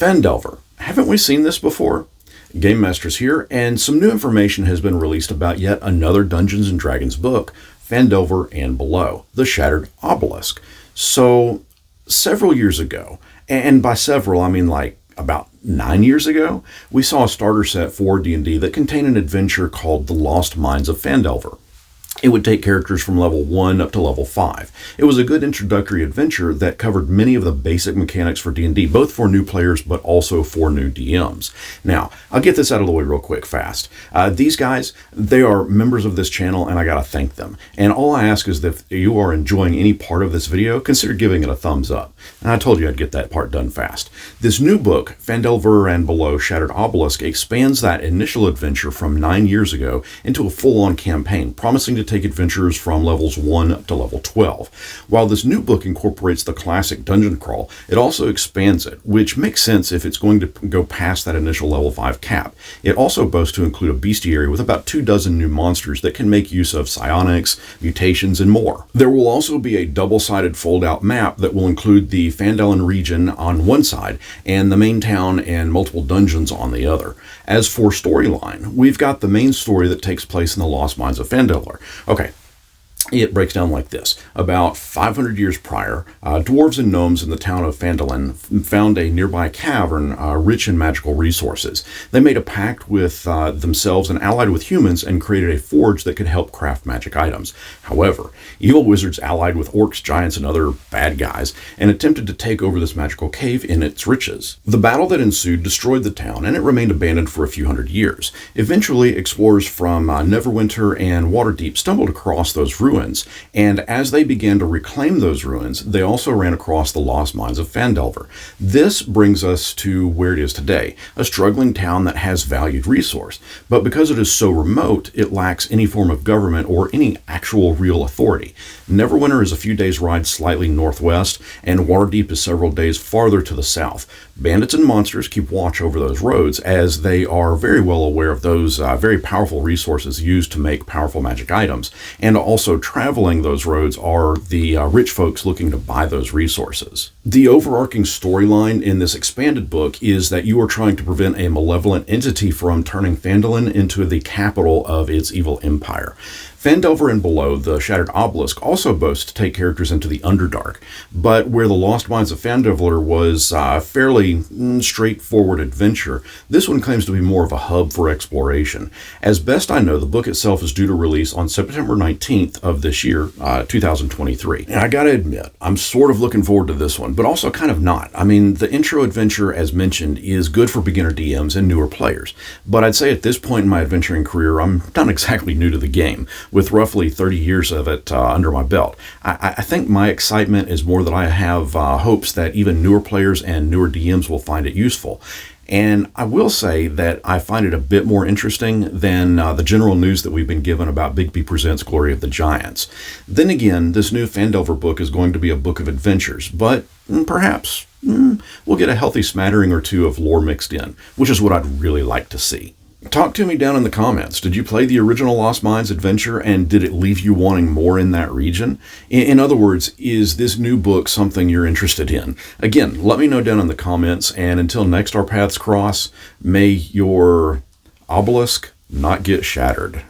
Phandelver. Haven't we seen this before? GameMasters here, and some new information has been released about yet another Dungeons & Dragons book, Phandelver and Below, The Shattered Obelisk. So, several years ago, and by several I mean like about 9 years ago, we saw a starter set for D&D that contained an adventure called The Lost Mine of Phandelver. It would take characters from level 1 up to level 5. It was a good introductory adventure that covered many of the basic mechanics for D&D, both for new players but also for new DMs. Now, I'll get this out of the way real quick fast. These guys, they are members of this channel and I gotta thank them. And all I ask is that if you are enjoying any part of this video, consider giving it a thumbs up. And I told you I'd get that part done fast. This new book, Phandelver and Below Shattered Obelisk, expands that initial adventure from 9 years ago into a full-on campaign, promising to take adventurers from levels 1 up to level 12. While this new book incorporates the classic dungeon crawl, it also expands it, which makes sense if it's going to go past that initial level 5 cap. It also boasts to include a bestiary with about 24 new monsters that can make use of psionics, mutations, and more. There will also be a double-sided fold-out map that will include the Phandalin region on one side and the main town and multiple dungeons on the other. As for storyline, we've got the main story that takes place in the Lost Mines of Phadelver. Okay, it breaks down like this. About 500 years prior, dwarves and gnomes in the town of Phandalin found a nearby cavern rich in magical resources. They made a pact with themselves and allied with humans and created a forge that could help craft magic items. However, evil wizards allied with orcs, giants, and other bad guys and attempted to take over this magical cave in its riches. The battle that ensued destroyed the town and it remained abandoned for a few hundred years. Eventually, explorers from Neverwinter and Waterdeep stumbled across those ruins, and as they began to reclaim those ruins, they also ran across the Lost Mines of Phandelver. This brings us to where it is today, a struggling town that has valued resource, but because it is so remote, it lacks any form of government or any actual real authority. Neverwinter is a few days' ride slightly northwest, and Waterdeep is several days farther to the south. Bandits and monsters keep watch over those roads, as they are very well aware of those very powerful resources used to make powerful magic items, and also traveling those roads are the rich folks looking to buy those resources. The overarching storyline in this expanded book is that you are trying to prevent a malevolent entity from turning Phandalin into the capital of its evil empire. Phandelver and Below, the Shattered Obelisk, also boasts to take characters into the Underdark, but where the Lost Mines of Phandelver was a fairly straightforward adventure, this one claims to be more of a hub for exploration. As best I know, the book itself is due to release on September 19th of this year, 2023. And I gotta admit, I'm sort of looking forward to this one, but also kind of not. I mean, the intro adventure, as mentioned, is good for beginner DMs and newer players, but I'd say at this point in my adventuring career, I'm not exactly new to the game, with roughly 30 years of it under my belt. I think my excitement is more that I have hopes that even newer players and newer DMs will find it useful. And I will say that I find it a bit more interesting than the general news that we've been given about Bigby Presents Glory of the Giants. Then again, this new Phandelver book is going to be a book of adventures, but perhaps we'll get a healthy smattering or two of lore mixed in, which is what I'd really like to see. Talk to me down in the comments. Did you play the original Lost Mines adventure and did it leave you wanting more in that region? In other words, is this new book something you're interested in? Again, let me know down in the comments, and until next our paths cross, may your obelisk not get shattered.